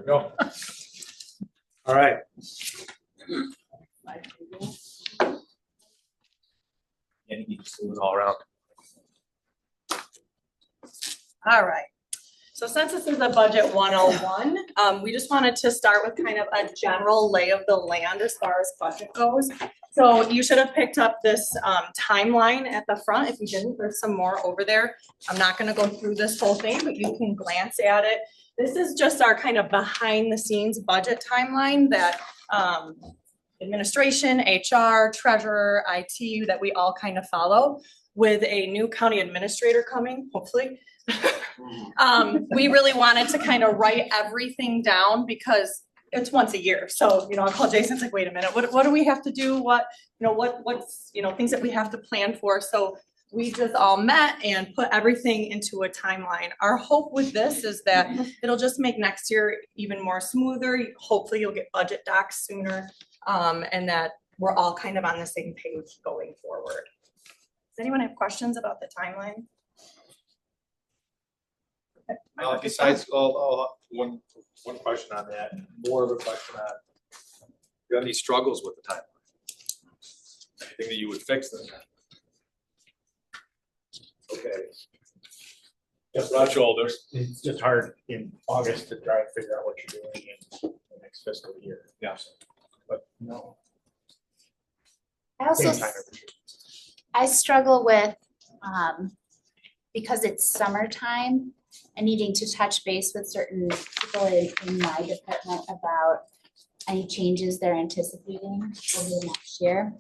go. All right. And you just move it all around. All right. So since this is a budget 101, we just wanted to start with kind of a general lay of the land as far as budget goes. So you should have picked up this timeline at the front. If you didn't, there's some more over there. I'm not going to go through this whole thing, but you can glance at it. This is just our kind of behind the scenes budget timeline that administration, HR, treasurer, IT, that we all kind of follow. With a new county administrator coming, hopefully. We really wanted to kind of write everything down because it's once a year. So, I'll call Jason. It's like, wait a minute, what do we have to do? What's things that we have to plan for. So we just all met and put everything into a timeline. Our hope with this is that it'll just make next year even more smoother. Hopefully you'll get budget docs sooner, and that we're all kind of on the same page going forward. Does anyone have questions about the timeline? Besides, one question on that, more of a question on, do you have any struggles with the timeline? Anything that you would fix in that? Okay. Yes, broad shoulders. It's just hard in August to try and figure out what you're doing in the next fiscal year. Yeah. But no. I struggle with, because it's summertime and needing to touch base with certain people in my department about any changes they're anticipating over the next year,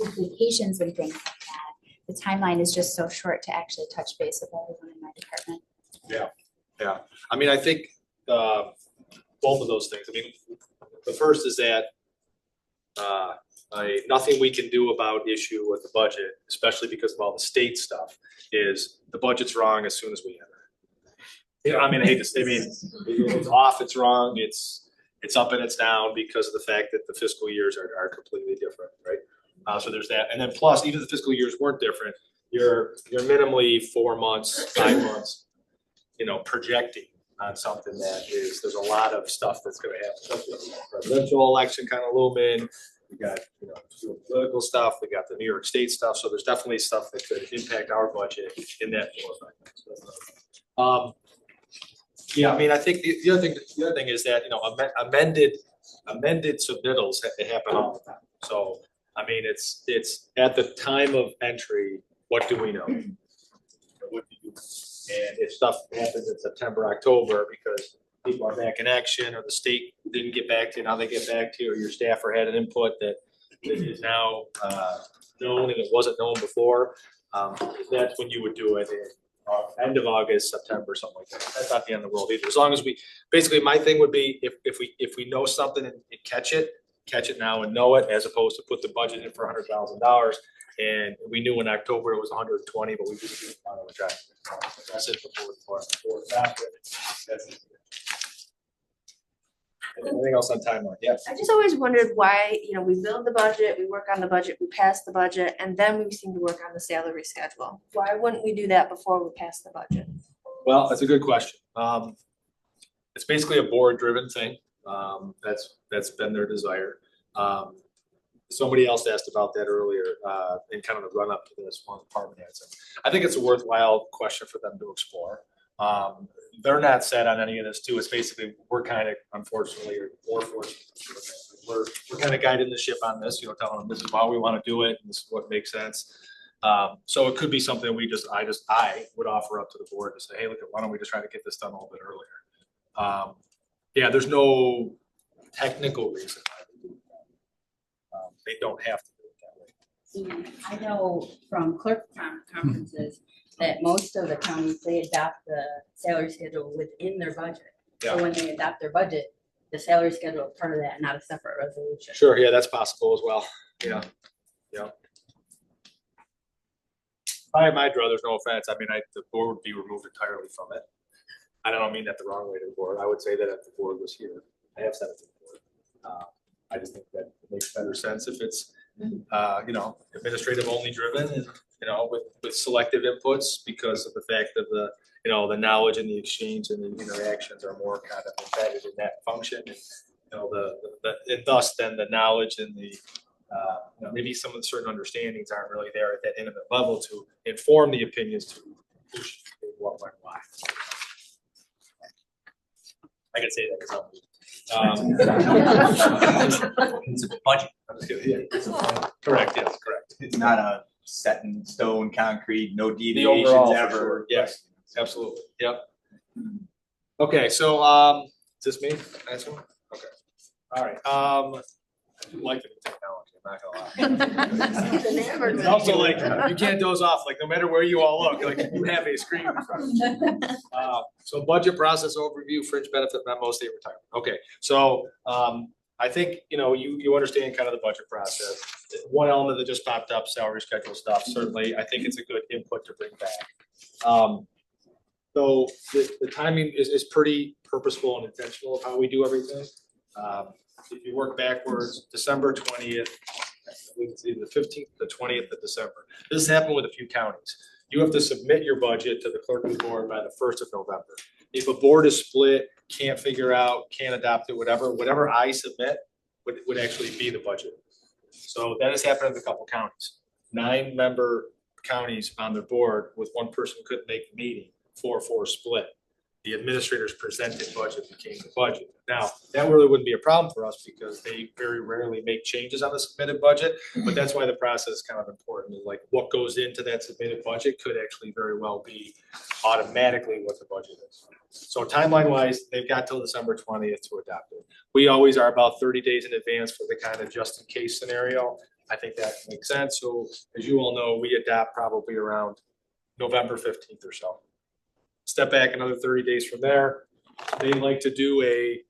with vacations and things like that. The timeline is just so short to actually touch base with everyone in my department. Yeah. I mean, I think both of those things. I mean, the first is that nothing we can do about issue with the budget, especially because of all the state stuff, is the budget's wrong as soon as we enter. I mean, I hate to say, it's off, it's wrong, it's up and it's down because of the fact that the fiscal years are completely different, right? So there's that, and then plus, even if the fiscal years weren't different, you're minimally 4 months, 5 months, projecting on something that is. There's a lot of stuff that's going to happen. Presidential election kind of looming. We got political stuff. We got the New York State stuff. So there's definitely stuff that could impact our budget in that 4 or 5 months. Yeah, I mean, I think the other thing is that amended submittals happen all the time. So I mean, it's at the time of entry. What do we know? What do you? And if stuff happens in September, October, because people are back in action, or the state didn't get back to you, now they get back to you, or your staffer had an input that is now known and it wasn't known before, that's when you would do it in end of August, September, something like that. That's not the end of the world either. As long as basically my thing would be if we know something and catch it now and know it, as opposed to put the budget in for $100,000 and we knew in October it was 120, but we just didn't know the track. That's it before after. Anything else on timeline? Yes. I just always wondered why, we build the budget, we work on the budget, we pass the budget, and then we seem to work on the salary schedule. Why wouldn't we do that before we pass the budget? Well, that's a good question. It's basically a board-driven thing. That's been their desire. Somebody else asked about that earlier in kind of the run-up to this one department heads. I think it's a worthwhile question for them to explore. They're not set on any of this too. It's basically, we're kind of, unfortunately, or fortunately, we're kind of guiding the ship on this, telling them this is why we want to do it and this is what makes sense. So it could be something I would offer up to the board to say, hey, look, why don't we just try to get this done a little bit earlier? Yeah, there's no technical reason why they do that. They don't have to do it that way. I know from clerk conferences that most of the counties, they adopt the salary schedule within their budget. Yeah. So when they adopt their budget, the salary schedule is part of that, not a separate resolution. Sure, yeah, that's possible as well. Yeah. If I had my druthers, no offense, I mean, the board would be removed entirely from it. I don't mean that the wrong way to the board. I would say that if the board was here, I have said it to the board. I just think that it makes better sense if it's, administrative only driven and, with selective inputs because of the fact of the you know, the knowledge and the exchange and the interactions are more kind of embedded in that function. And, you know, and thus then the knowledge and the, you know, maybe some of the certain understandings aren't really there at that intimate level to inform the opinions to push what went why. I can say that because It's a budget. I'm just kidding. Yeah. Correct, yes, correct. It's not a set in stone concrete, no The deviations overall, for ever. sure, yes, absolutely, yep. Okay, so, is this me? Next one? Okay, all right, I do like the new technology, I'm not gonna lie. It's also like, you can't doze off, like, no matter where you all look, like, you have a screen in front of you. So budget process overview, fringe benefit memo, state retirement, okay, so, I think, you know, you understand kind of the budget process. One element that just popped up, salary schedule stuff, certainly, I think it's a good input to bring back. So the timing is pretty purposeful and intentional of how we do everything. If you work backwards, December 20th, it's either the 15th, the 20th of December. This happened with a few counties. You have to submit your budget to the clerk of the board by the 1st of November. If a board is split, can't figure out, can't adopt it, whatever I submit would actually be the budget. So that has happened in a couple counties. 9-member counties on their board with one person couldn't make the meeting, 4-4 split. The administrator's presented budget became the budget. Now, that really wouldn't be a problem for us because they very rarely make changes on the submitted budget, but that's why the process is kind of important. Like what goes into that submitted budget could actually very well be automatically what the budget is. So timeline wise, they've got till December 20th to adopt it. We always are about 30 days in advance for the kind of just in case scenario. I think that makes sense. So as you all know, we adopt probably around November 15th or so. Step back another 30 days from there. They like to do a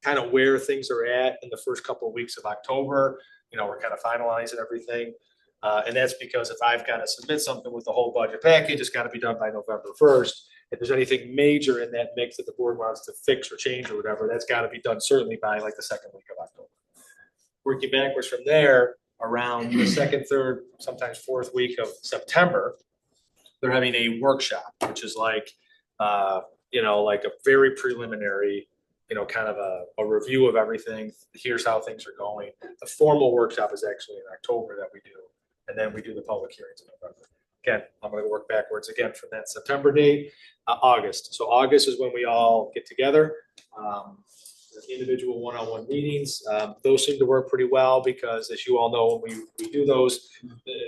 kind of where things are at in the first couple of weeks of October. You know, we're kind of finalizing everything. And that's because if I've got to submit something with the whole budget package, it's got to be done by November 1st. If there's anything major in that mix that the board wants to fix or change or whatever, that's got to be done certainly by like the second week of October. Working backwards from there, around the second, third, sometimes fourth week of September, they're having a workshop, which is like, you know, like a very preliminary, you know, kind of a review of everything. Here's how things are going. The formal workshop is actually in October that we do. And then we do the public hearings in November. Again, I'm going to work backwards again from that September date, August. So August is when we all get together. Individual one-on-one meetings. Those seem to work pretty well because as you all know, when we do those,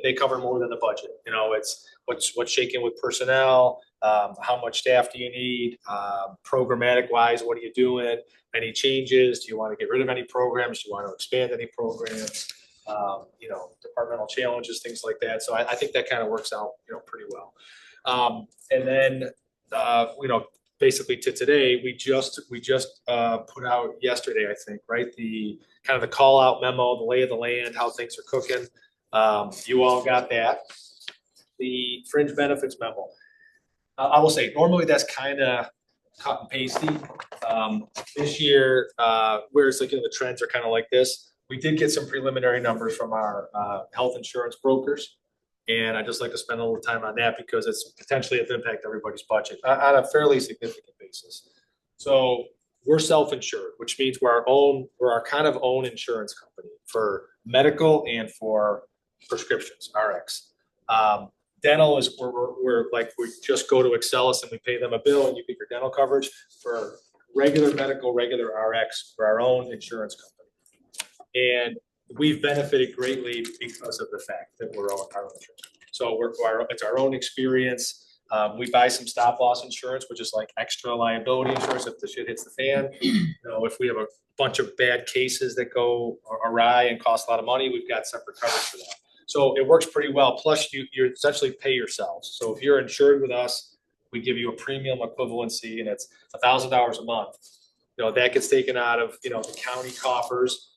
they cover more than the budget. You know, it's what's shaking with personnel, how much staff do you need, programmatic wise, what are you doing, any changes, do you want to get rid of any programs, do you want to expand any programs, you know, departmental challenges, things like that. So I think that kind of works out, you know, pretty well. And then, you know, basically to today, we just put out yesterday, I think, right? The kind of the call out memo, the lay of the land, how things are cooking. You all got that. The fringe benefits memo. I will say normally that's kind of cut and pasty. This year, where it's like, you know, the trends are kind of like this. We did get some preliminary numbers from our health insurance brokers. And I'd just like to spend a little time on that because it's potentially have impact everybody's budget on a fairly significant basis. So we're self-insured, which means we're our kind of own insurance company for medical and for prescriptions, RX. Dental is where we're like, we just go to Excelis and we pay them a bill and you get your dental coverage. For regular medical, regular RX, for our own insurance company. And we've benefited greatly because of the fact that we're our own insurance. So it's our own experience. We buy some stop loss insurance, which is like extra liability insurance if the shit hits the fan. You know, if we have a bunch of bad cases that go awry and cost a lot of money, we've got separate coverage for that. So it works pretty well. Plus you essentially pay yourselves. So if you're insured with us, we give you a premium equivalency and it's $1,000 a month. You know, that gets taken out of, you know, the county coffers,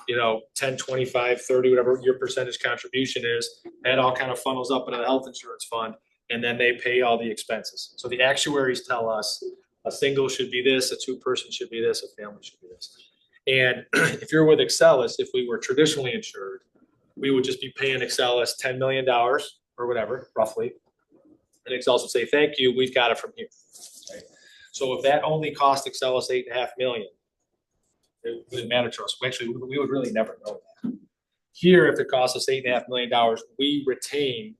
you know, 10, 25, 30, whatever your percentage contribution is. That all kind of funnels up into the health insurance fund and then they pay all the expenses. So the actuaries tell us a single should be this, a 2-person should be this, a family should be this. And if you're with Excelis, if we were traditionally insured, we would just be paying Excelis $10 million or whatever, roughly. and Excel will say, thank you, we've got it from here. Right? So if that only cost Excel $8.5 million, it wouldn't matter to us. Actually, we would really never know that. Here, if it costs us $8.5 million, we retain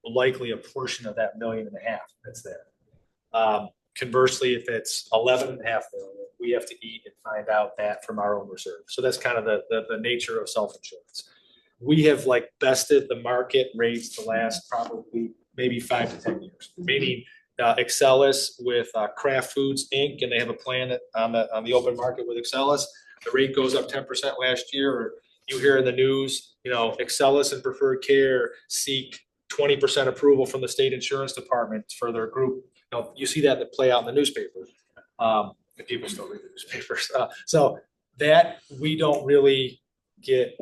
likely a portion of that $1.5 million that's there. Conversely, if it's $11.5 million, we have to eat and find out that from our own reserve. So that's kind of the nature of self-insurance. We have like bested the market rates the last probably maybe 5 to 10 years, meaning Excelis with Kraft Foods Inc. and they have a plan that on the open market with Excelis, the rate goes up 10% last year. Or you hear in the news, Excelis and Preferred Care seek 20% approval from the state insurance department for their group. You see that play out in the newspaper. If people still read the newspapers. So that we don't really get,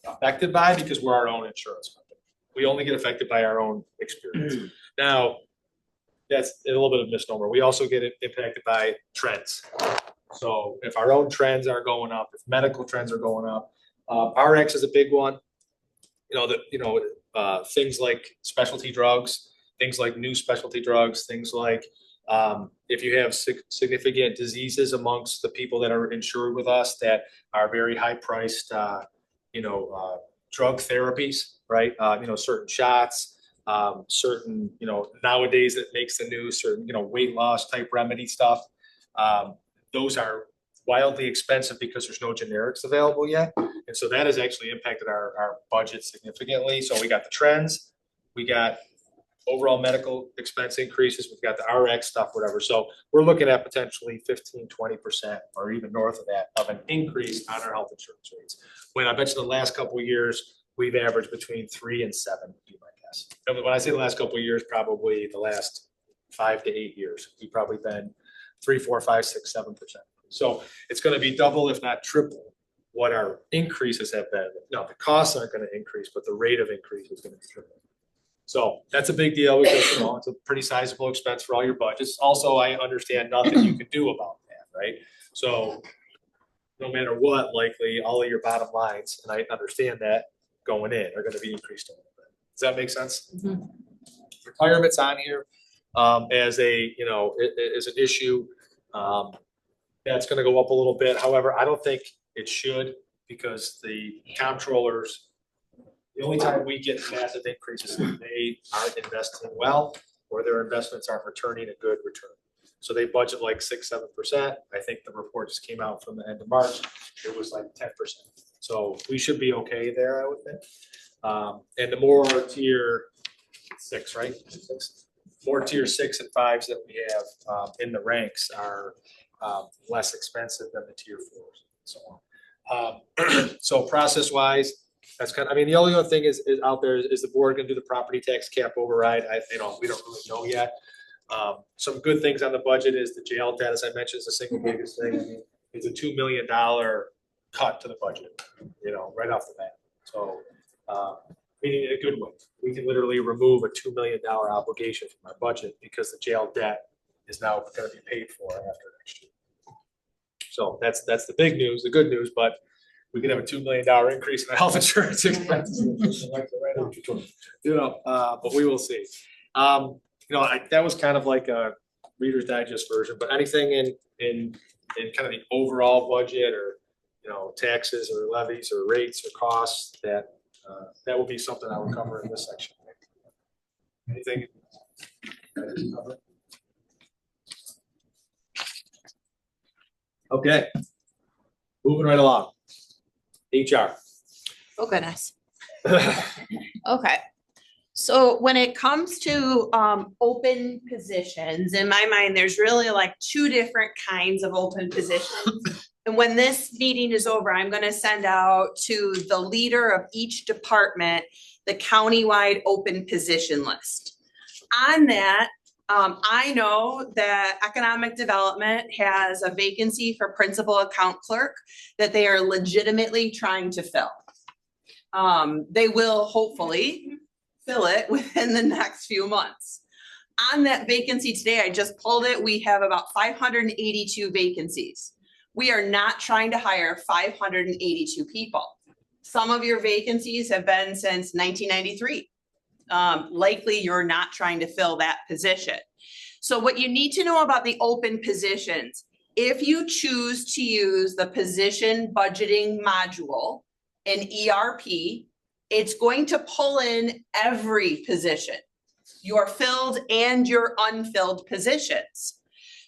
affected by because we're our own insurance company. We only get affected by our own experience. Now, that's a little bit of a misnomer. We also get impacted by trends. So if our own trends are going up, if medical trends are going up, RX is a big one. Things like specialty drugs, things like new specialty drugs, things like if you have significant diseases amongst the people that are insured with us that are very high priced, drug therapies, right? Certain shots, certain, nowadays that makes the news, certain, weight loss type remedy stuff. Those are wildly expensive because there's no generics available yet. And so that has actually impacted our budget significantly. So we got the trends, we got overall medical expense increases, we've got the RX stuff, whatever. So we're looking at potentially 15-20% or even north of that of an increase on our health insurance rates. When I bet you the last couple of years, we've averaged between 3 and 7, would be my guess. And when I say the last couple of years, probably the last 5 to 8 years, we've probably been 3, 4, 5, 6, 7%. So it's going to be double, if not triple, what our increases have been. Now, the costs aren't going to increase, but the rate of increase is going to be triple. So that's a big deal because it's a pretty sizable expense for all your budgets. Also, I understand nothing you can do about that, right? So no matter what, likely all of your bottom lines, and I understand that going in, are going to be increased a little bit. Does that make sense? Mm-hmm. Retirement's on here as an issue. That's going to go up a little bit. However, I don't think it should because the comptrollers. The only time we get massive increases is if they aren't investing well or their investments aren't returning a good return. So they budget like 6-7%. I think the report just came out from the end of March. It was like 10%. So we should be okay there, I would think. And the more tier 6, right? More tier 6 and 5s that we have in the ranks are less expensive than the tier 4s and so on. So process wise, that's kind of, the only other thing is out there is the board going to do the property tax cap override. We don't really know yet. Some good things on the budget is the jail debt, as I mentioned, is the single biggest thing. It's a $2 million cut to the budget, right off the bat. So, meaning in a good way, we can literally remove a $2 million obligation from our budget because the jail debt is now going to be paid for after next year. So that's the big news, the good news, but we could have a $2 million increase in the health insurance expenses. But we will see. That was kind of like a Reader's Digest version, but anything in kind of the overall budget or, taxes or levies or rates or costs that will be something I will cover in this section. Anything? Okay, moving right along. HR. Oh, goodness. Okay. So when it comes to open positions, in my mind, there's really like 2 different kinds of open positions. And when this meeting is over, I'm going to send out to the leader of each department the countywide open position list. On that, I know that economic development has a vacancy for principal account clerk that they are legitimately trying to fill. They will hopefully fill it within the next few months. On that vacancy today, I just pulled it. We have about 582 vacancies. We are not trying to hire 582 people. Some of your vacancies have been since 1993. likely you're not trying to fill that position. So what you need to know about the open positions, if you choose to use the position budgeting module in ERP, it's going to pull in every position, your filled and your unfilled positions.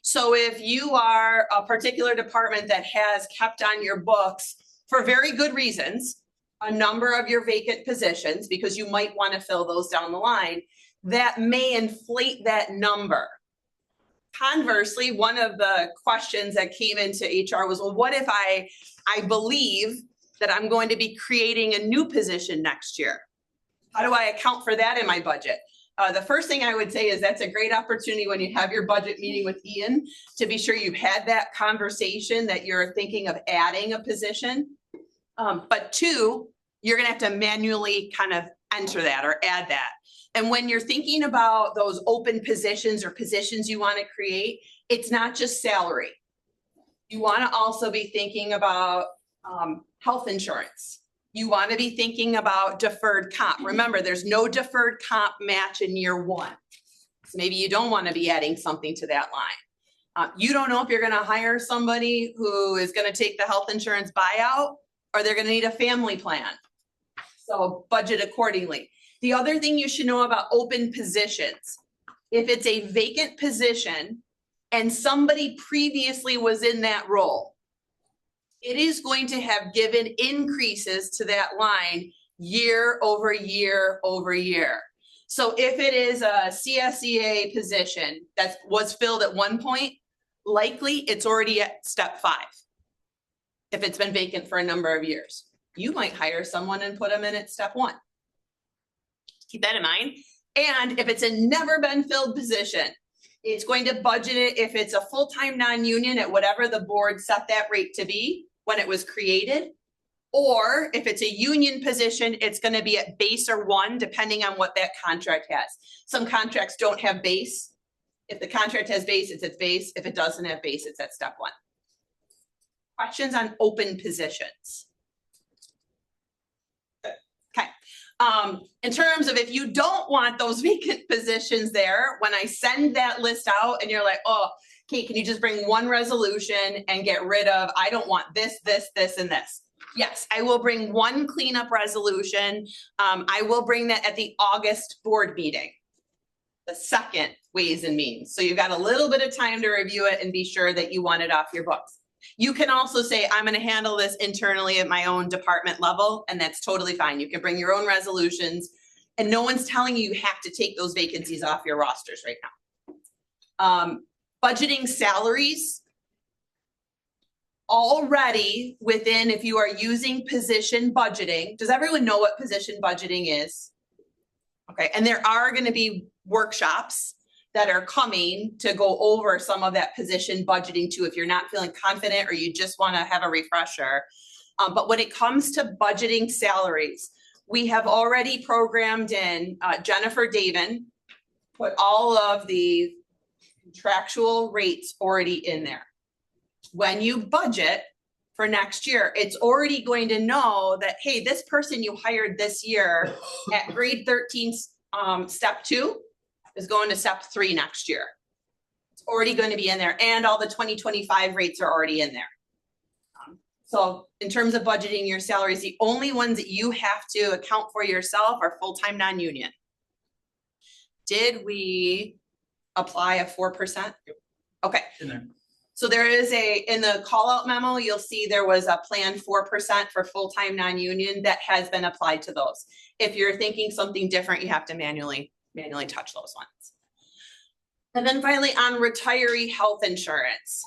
So if you are a particular department that has kept on your books for very good reasons, a number of your vacant positions, because you might want to fill those down the line, that may inflate that number. Conversely, one of the questions that came into HR was, well, what if I believe that I'm going to be creating a new position next year? How do I account for that in my budget? The first thing I would say is that's a great opportunity when you have your budget meeting with Ian to be sure you've had that conversation that you're thinking of adding a position. But two, you're gonna have to manually kind of enter that or add that. And when you're thinking about those open positions or positions you want to create, it's not just salary. You want to also be thinking about health insurance. You want to be thinking about deferred comp. Remember, there's no deferred comp match in year one. So maybe you don't want to be adding something to that line. You don't know if you're going to hire somebody who is going to take the health insurance buyout or they're going to need a family plan. So budget accordingly. The other thing you should know about open positions, if it's a vacant position and somebody previously was in that role, it is going to have given increases to that line year over year over year. So if it is a CSEA position that was filled at one point, likely it's already at step 5. If it's been vacant for a number of years, you might hire someone and put them in at step 1. Keep that in mind. And if it's a never been filled position, it's going to budget it if it's a full-time non-union at whatever the board set that rate to be when it was created. Or if it's a union position, it's going to be at base or 1, depending on what that contract has. Some contracts don't have base. If the contract has base, it's at base. If it doesn't have base, it's at step 1. Questions on open positions? Okay. In terms of if you don't want those vacant positions there, when I send that list out and you're like, oh, Kate, can you just bring one resolution and get rid of, I don't want this, this, this, and this. Yes, I will bring one cleanup resolution. I will bring that at the August board meeting, the second Ways and Means. So you've got a little bit of time to review it and be sure that you want it off your books. You can also say, I'm going to handle this internally at my own department level, and that's totally fine. You can bring your own resolutions, and no one's telling you you have to take those vacancies off your rosters right now. Budgeting salaries. Already within, if you are using position budgeting, does everyone know what position budgeting is? Okay, and there are going to be workshops that are coming to go over some of that position budgeting too, if you're not feeling confident or you just want to have a refresher. But when it comes to budgeting salaries, we have already programmed in, Jennifer Davin put all of the contractual rates already in there. When you budget for next year, it's already going to know that, hey, this person you hired this year at grade 13, step 2 is going to step 3 next year. It's already going to be in there, and all the 2025 rates are already in there. So in terms of budgeting your salaries, the only ones that you have to account for yourself are full-time non-union. Did we apply a 4%? Okay. In there. So there is in the call out memo, you'll see there was a planned 4% for full-time non-union that has been applied to those. If you're thinking something different, you have to manually touch those ones. And then finally on retiree health insurance.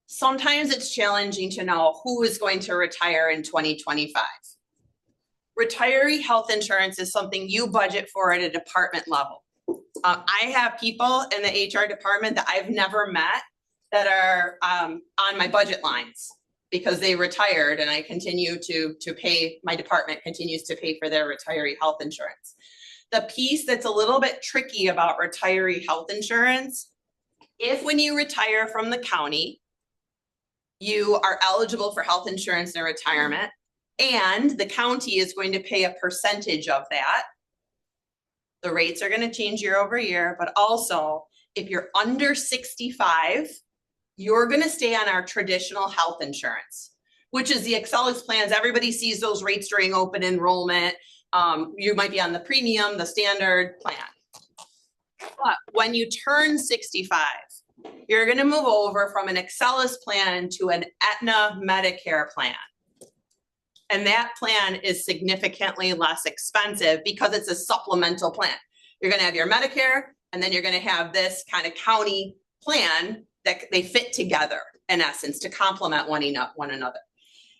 Sometimes it's challenging to know who is going to retire in 2025. Retiree health insurance is something you budget for at a department level. I have people in the HR department that I've never met that are on my budget lines because they retired, and I continue to pay, my department continues to pay for their retiree health insurance. The piece that's a little bit tricky about retiree health insurance, if when you retire from the county, you are eligible for health insurance in retirement, and the county is going to pay a percentage of that, The rates are gonna change year over year, but also if you're under 65, you're gonna stay on our traditional health insurance, which is the Excellus plans. Everybody sees those rates during open enrollment. You might be on the premium, the standard plan. But when you turn 65, you're gonna move over from an Excellus plan to an Aetna Medicare plan. And that plan is significantly less expensive because it's a supplemental plan. You're gonna have your Medicare, and then you're gonna have this kind of county plan that they fit together, in essence, to complement one another.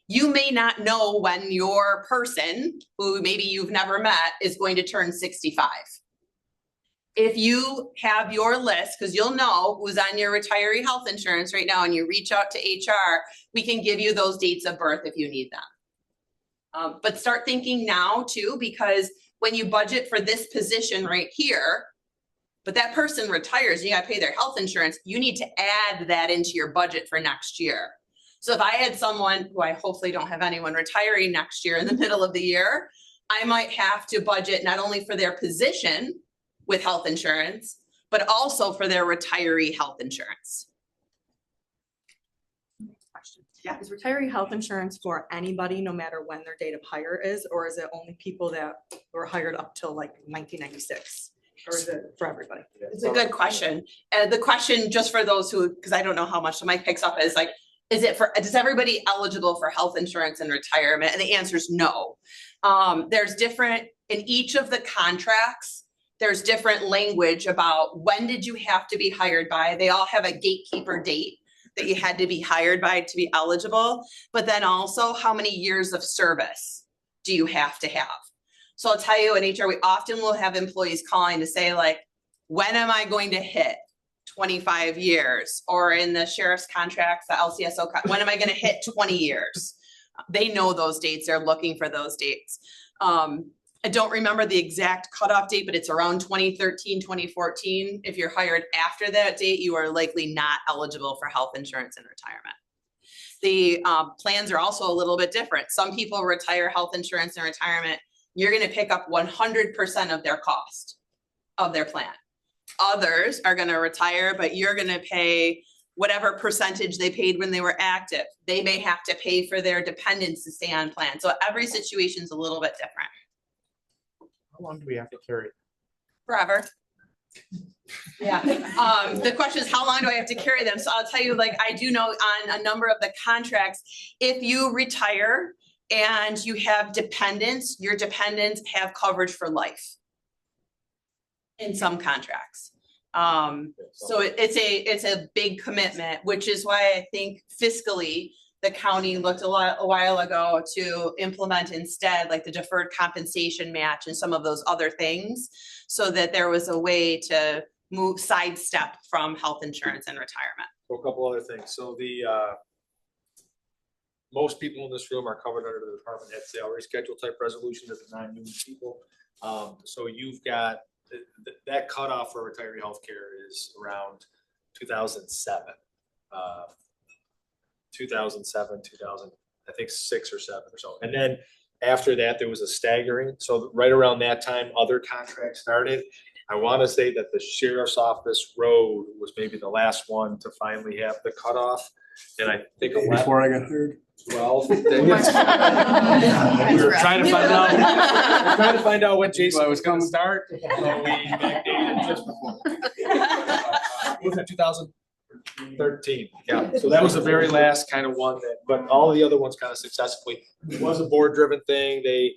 You may not know when your person, who maybe you've never met, is going to turn 65. If you have your list, because you'll know who's on your retiree health insurance right now, and you reach out to HR, we can give you those dates of birth if you need them. But start thinking now too, because when you budget for this position right here, but that person retires, you gotta pay their health insurance, you need to add that into your budget for next year. So if I had someone who I hopefully don't have anyone retiring next year in the middle of the year, I might have to budget not only for their position with health insurance, but also for their retiree health insurance. Question. Yeah, is retiree health insurance for anybody, no matter when their date of hire is, or is it only people that were hired up till like 1996? Or is it for everybody? It's a good question. The question, just for those who, because I don't know how much the mic picks up, is like, is everybody eligible for health insurance and retirement? And the answer is no. There's different, in each of the contracts, there's different language about when did you have to be hired by. They all have a gatekeeper date that you had to be hired by to be eligible, but then also how many years of service do you have to have? So I'll tell you, in HR, we often will have employees calling to say like, when am I going to hit 25 years? Or in the sheriff's contracts, the LCSO, when am I gonna hit 20 years? They know those dates, they're looking for those dates. I don't remember the exact cutoff date, but it's around 2013, 2014. If you're hired after that date, you are likely not eligible for health insurance and retirement. The plans are also a little bit different. Some people retire health insurance and retirement. You're gonna pick up 100% of their cost of their plan. Others are gonna retire, but you're gonna pay whatever percentage they paid when they were active. They may have to pay for their dependents to stay on plan. So every situation is a little bit different. How long do we have to carry? Forever. Yeah. The question is, how long do I have to carry them? So I'll tell you, like, I do know on a number of the contracts, if you retire and you have dependents, your dependents have coverage for life in some contracts. So it's a big commitment, which is why I think fiscally the county looked a while ago to implement instead like the deferred compensation match and some of those other things, so that there was a way to sidestep from health insurance and retirement. So a couple other things. So the most people in this room are covered under the department head salary schedule type resolution that the non-union people. So you've got that cutoff for retiree healthcare is around 2007. 2007, 2000, I think 6 or 7 or so. And then after that, there was a staggering. So right around that time, other contracts started. I want to say that the sheriff's office road was maybe the last one to finally have the cutoff. And I think before I got hired. 12. We were trying to find out when Jason was going to start. So we backdated just before. Was it 2013? Yeah. So that was the very last kind of one that, but all the other ones kind of successfully. It was a board-driven thing. They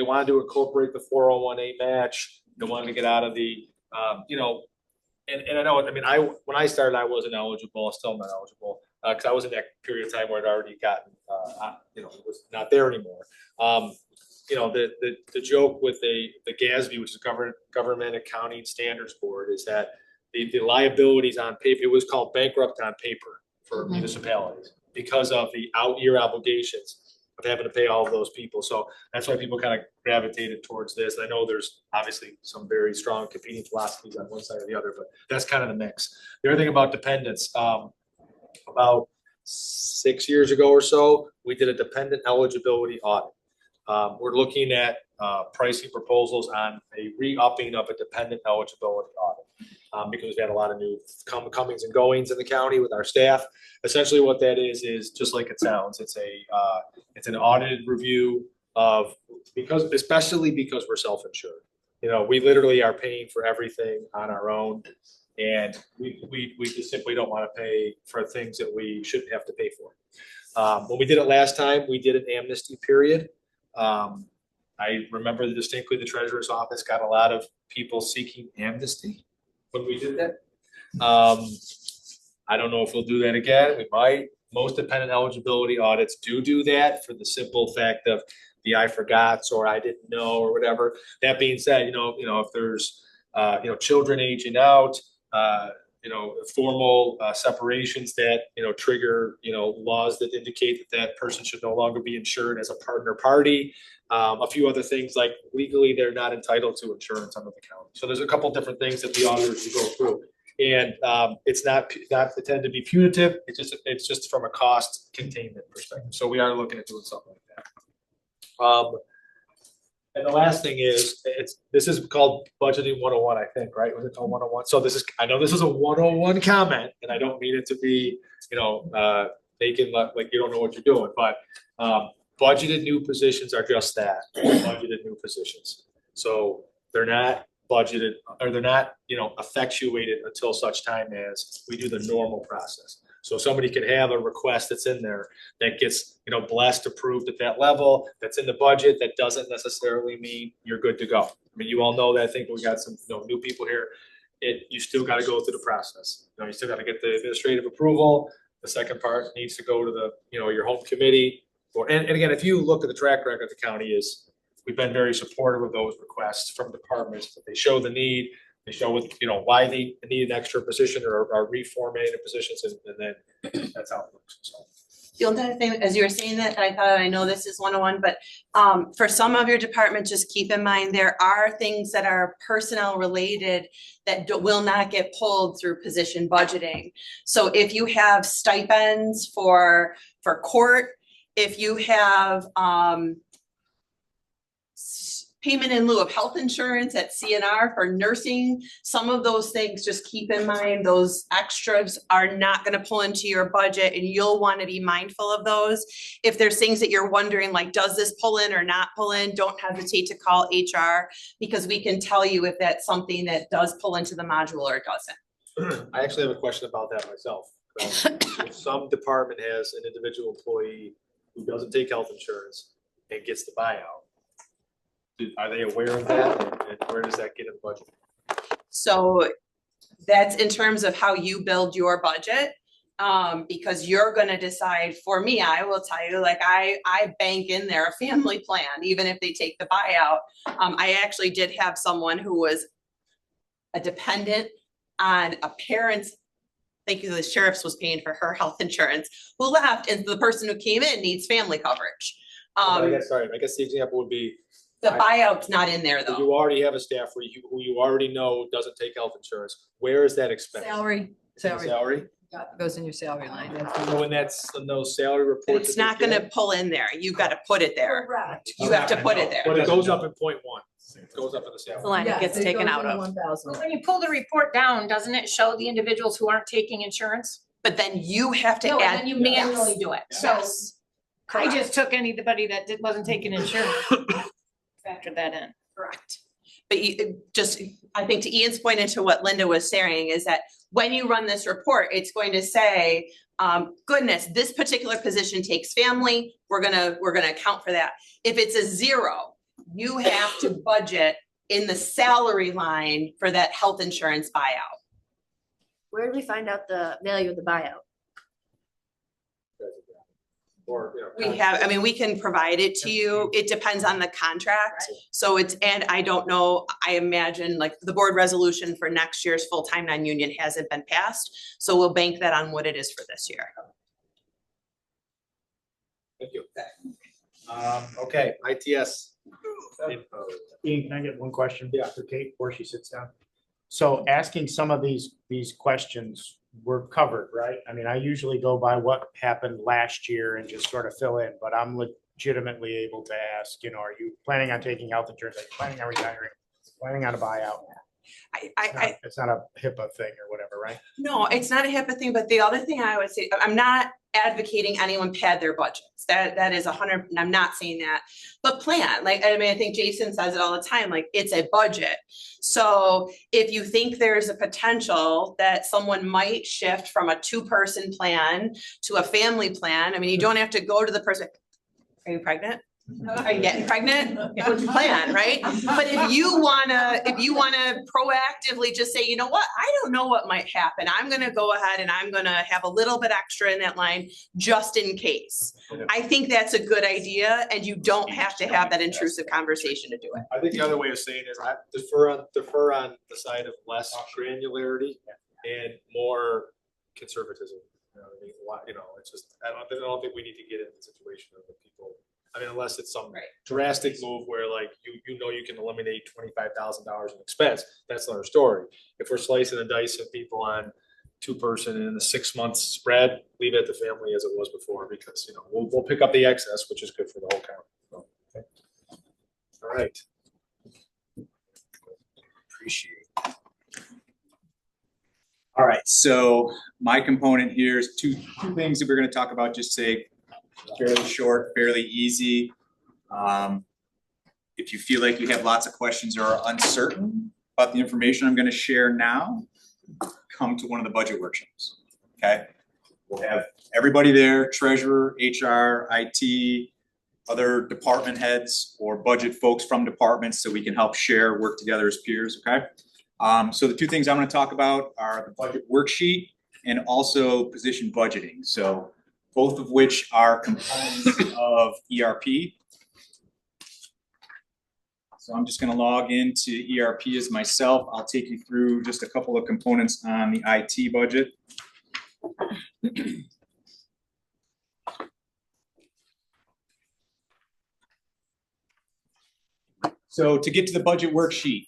wanted to incorporate the 401A match. They wanted to get out of the, you know, and I know. I mean, when I started, I wasn't eligible. Still not eligible. Because I was in that period of time where I'd already gotten, you know, it was not there anymore. You know, the joke with the GASB, which is Government Accounting Standards Board, is that the liabilities on paper, it was called bankrupt on paper for municipalities because of the out-year obligations of having to pay all of those people. So that's why people kind of gravitated towards this. I know there's obviously some very strong competing philosophies on one side or the other, but that's kind of the mix. The other thing about dependents, about 6 years ago or so, we did a dependent eligibility audit. We're looking at pricing proposals on a re-upping of a dependent eligibility audit. Because we've had a lot of new comings and goings in the county with our staff. Essentially what that is just like it sounds, it's an audited review of, especially because we're self-insured. You know, we literally are paying for everything on our own. And we just simply don't want to pay for things that we shouldn't have to pay for. When we did it last time, we did an amnesty period. I remember distinctly the treasurer's office got a lot of people seeking amnesty when we did that. I don't know if we'll do that again. We might. Most dependent eligibility audits do that for the simple fact of the I forgots or I didn't know or whatever. That being said, you know, if there's children aging out, formal separations that, trigger, laws that indicate that person should no longer be insured as a partner party. A few other things like legally, they're not entitled to insurance under the county. So there's a couple different things that the auditors should go through. And it's not intended to be punitive. It's just from a cost containment perspective. So we are looking at doing something like that. And the last thing is, this is called Budgeting 101, I think, right? Was it called 101? So I know this is a 101 comment, and I don't mean it to be, making like you don't know what you're doing, but budgeted new positions are just that, budgeted new positions. So they're not budgeted, or they're not, effectuated until such time as we do the normal process. So somebody can have a request that's in there that gets, blessed, approved at that level, that's in the budget. That doesn't necessarily mean you're good to go. I mean, you all know that. I think we got some, new people here. You still got to go through the process. You still got to get the administrative approval. The second part needs to go to the, your home committee. And again, if you look at the track record of the county is, we've been very supportive of those requests from departments, that they show the need. They show what, why they need an extra position or are reformatting positions, and then that's how it looks. So. The only other thing, as you were saying that, I know this is 101, but for some of your departments, just keep in mind, there are things that are personnel related that will not get pulled through position budgeting. So if you have stipends for court, if you have payment in lieu of health insurance at CNR for nursing, some of those things, just keep in mind, those extras are not going to pull into your budget, and you'll want to be mindful of those. If there's things that you're wondering, like, does this pull in or not pull in, don't hesitate to call HR, because we can tell you if that's something that does pull into the module or it doesn't. I actually have a question about that myself. If some department has an individual employee who doesn't take health insurance and gets the buyout, are they aware of that, and where does that get in the budget? So that's in terms of how you build your budget, because you're going to decide. For me, I will tell you, like, I bank in there a family plan, even if they take the buyout. I actually did have someone who was a dependent on a parent's, thank you, the sheriff's was paying for her health insurance, who left, and the person who came in needs family coverage. I guess the example would be, the buyout's not in there though. You already have a staff who you already know doesn't take health insurance. Where is that expense? Salary. Salary? Goes in your salary line. So when that's in those salary reports. It's not gonna pull in there. You've got to put it there. Correct. You have to put it there. But it goes up in .1. It goes up in the The salary. line it gets taken out of. 1,000. When you pull the report down, doesn't it show the individuals who aren't taking insurance? But then you have to No, and add. then you manually do it. So Yes. I just took anybody that wasn't taking insurance, factored that in. Correct. But I think to Ian's point into what Linda was saying is that when you run this report, it's going to say, goodness, this particular position takes family. We're gonna account for that. If it's a 0, you have to budget in the salary line for that health insurance buyout. Where do we find out the value of the buyout? Or, We can provide it to you. It depends on the contract. Right. So and I don't know, I imagine like the board resolution for next year's full-time non-union hasn't been passed. So we'll bank that on what it is for this year. Thank you. Okay, ITS. Ian, can I get one question? Yeah. For Kate before she sits down? So asking some of these questions we're covered, right? I mean, I usually go by what happened last year and just sort of fill in, but I'm legitimately able to ask, are you planning on taking health insurance? Are you planning on retiring? Planning on a buyout? It's not a HIPAA thing or whatever, right? No, it's not a HIPAA thing, but the other thing I would say, I'm not advocating anyone pad their budgets. That is 100, and I'm not saying that, but plan. Like, I mean, I think Jason says it all the time, like it's a budget. So if you think there's a potential that someone might shift from a 2-person plan to a family plan, I mean, you don't have to go to the person. Are you pregnant? Are you getting pregnant? What's the plan, right? But if you wanna proactively just say, you know what, I don't know what might happen. I'm gonna go ahead and I'm gonna have a little bit extra in that line just in case. I think that's a good idea, and you don't have to have that intrusive conversation to do it. I think the other way of saying it is I defer on the side of less granularity and more conservatism. It's just, I don't think we need to get in the situation of the people. I mean, unless it's some drastic move where like you can eliminate $25,000 in expense, that's another story. If we're slicing the dice of people on 2-person and in the 6-month spread, leave it at the family as it was before, because we'll pick up the excess, which is good for the whole county. So, okay. All right. Appreciate it. All right, so my component here is two things that we're going to talk about, just say fairly short, fairly easy. If you feel like you have lots of questions or are uncertain about the information I'm going to share now, come to one of the budget workshops. Okay, we'll have everybody there: treasurer, HR, IT, other department heads, or budget folks from departments, so we can help share, work together as peers. Okay. So the two things I'm going to talk about are the budget worksheet and also position budgeting. So both of which are components of ERP. So I'm just going to log into ERP as myself. I'll take you through just a couple of components on the IT budget. So to get to the budget worksheet,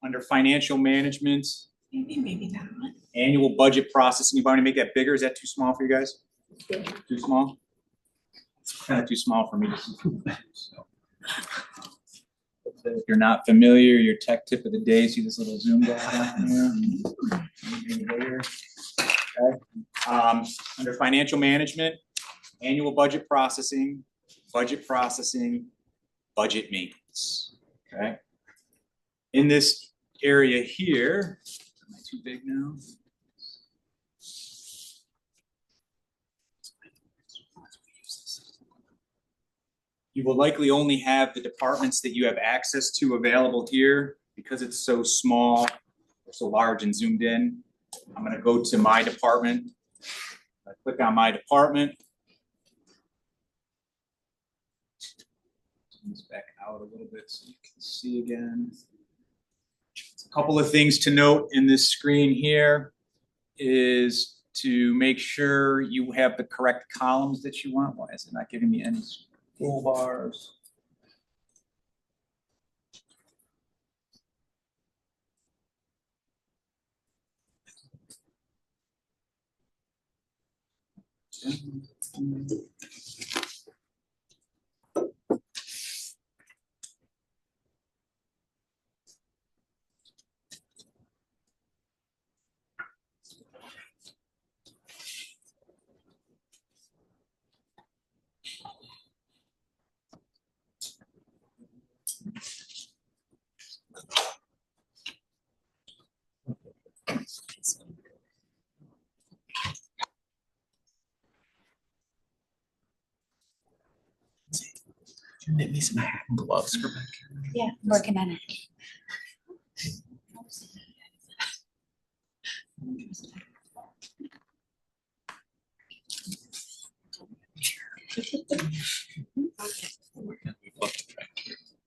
under financial management, Maybe that one. annual budget processing, you want to make that bigger? Is that too small for you guys? Too small? It's kind of too small for me to see. So. If you're not familiar, your tech tip of the day, see this little zoom down here? Okay. Under financial management, annual budget processing, budget maintenance. Okay. In this area here, am I too big now? You will likely only have the departments that you have access to available here, because it's so small or so large and zoomed in. I'm going to go to my department. I click on my department. Turn this back out a little bit so you can see again. A couple of things to note in this screen here is to make sure you have the correct columns that you want. Why is it not giving me any full bars? Knit me some gloves for back here. Yeah, working on it.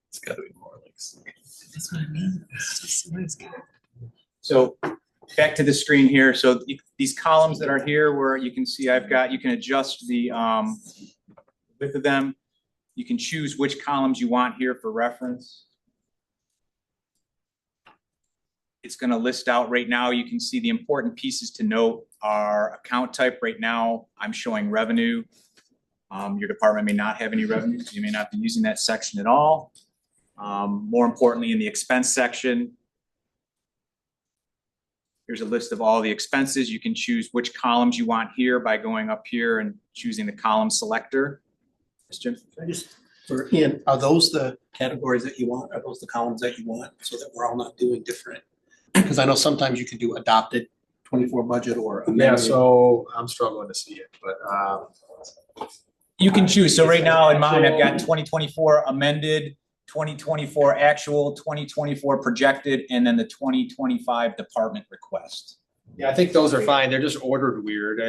It's got to be more like. That's what I mean. It's just somebody's got. So back to the screen here. So these columns that are here, where you can see you can adjust the width of them. You can choose which columns you want here for reference. It's gonna list out right now, you can see the important pieces to note are account type. Right now, I'm showing revenue. Your department may not have any revenue, so you may not be using that section at all. More importantly, in the expense section, here's a list of all the expenses. You can choose which columns you want here by going up here and choosing the column selector. Yes, Jim? I just, for Ian, are those the categories that you want? Are those the columns that you want so that we're all not doing different? Because I know sometimes you can do adopted 24 budget or amended. Yeah, so I'm struggling to see it, but You can choose. So right now in mine, I've got 2024 amended, 2024 actual, 2024 projected, and then the 2025 department request. yeah, I think those are fine. They're just ordered weird.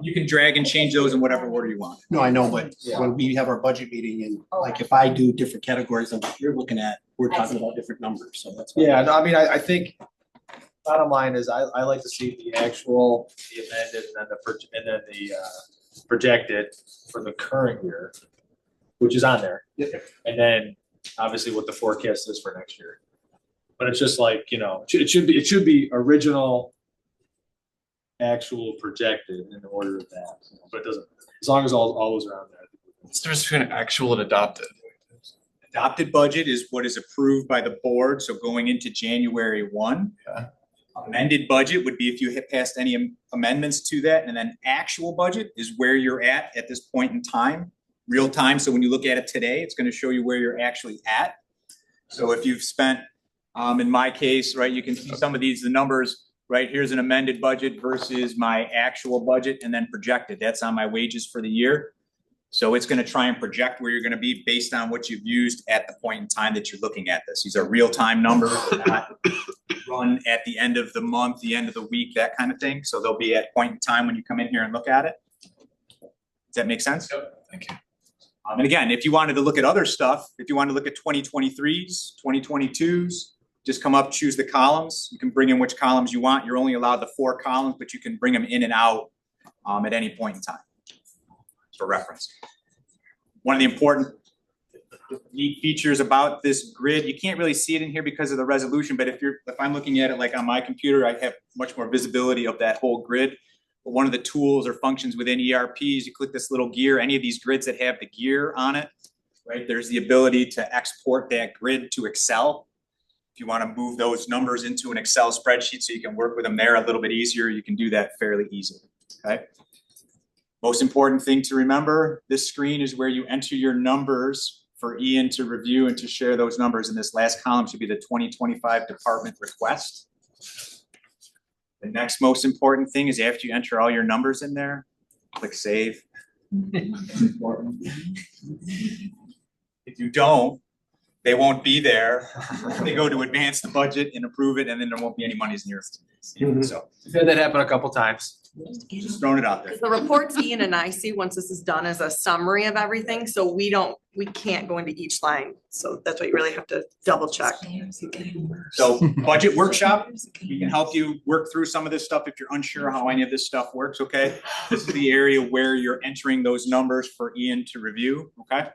You can drag and change those in whatever order you want. No, I know, but Yeah. when we have our budget meeting and like if I do different categories than what you're looking at, we're talking about different numbers, so that's. why- Yeah, no, I mean, I think bottom line is I like to see the actual, the amended, and then the projected for the current year, which is on there. Yep. And then obviously what the forecast is for next year. But it's just like, you know, it should be original, actual, projected in the order of that. But it doesn't, as long as all those are on there. What's the difference between actual and adopted? Adopted budget is what is approved by the board, so going into January 1. Yeah. Amended budget would be if you hit past any amendments to that, and then actual budget is where you're at this point in time, real time. So when you look at it today, it's gonna show you where you're actually at. So if you've spent, in my case, right, you can see some of these, the numbers, right? Here's an amended budget versus my actual budget and then projected. That's on my wages for the year. So it's gonna try and project where you're gonna be based on what you've used at the point in time that you're looking at this. These are real-time numbers, not run at the end of the month, the end of the week, that kind of thing. So they'll be at point in time when you come in here and look at it. Does that make sense? Yep, thank you. And again, if you wanted to look at other stuff, if you want to look at 2023s, 2022s, just come up, choose the columns. You can bring in which columns you want. You're only allowed the 4 columns, but you can bring them in and out at any point in time for reference. One of the important neat features about this grid, you can't really see it in here because of the resolution, but if I'm looking at it like on my computer, I have much more visibility of that whole grid. But one of the tools or functions within ERPs, you click this little gear, any of these grids that have the gear on it, right? There's the ability to export that grid to Excel. If you want to move those numbers into an Excel spreadsheet so you can work with them there a little bit easier, you can do that fairly easily, okay? Most important thing to remember, this screen is where you enter your numbers for Ian to review and to share those numbers. And this last column should be the 2025 department request. The next most important thing is after you enter all your numbers in there, click save. If you don't, they won't be there. They go to advance the budget and approve it, and then there won't be any monies in your. So We've had that happen a couple times. just throwing it out there. The reports Ian and I see once this is done is a summary of everything, so we can't go into each line. So that's why you really have to double check. So budget workshop, we can help you work through some of this stuff if you're unsure how any of this stuff works, okay? This is the area where you're entering those numbers for Ian to review, okay?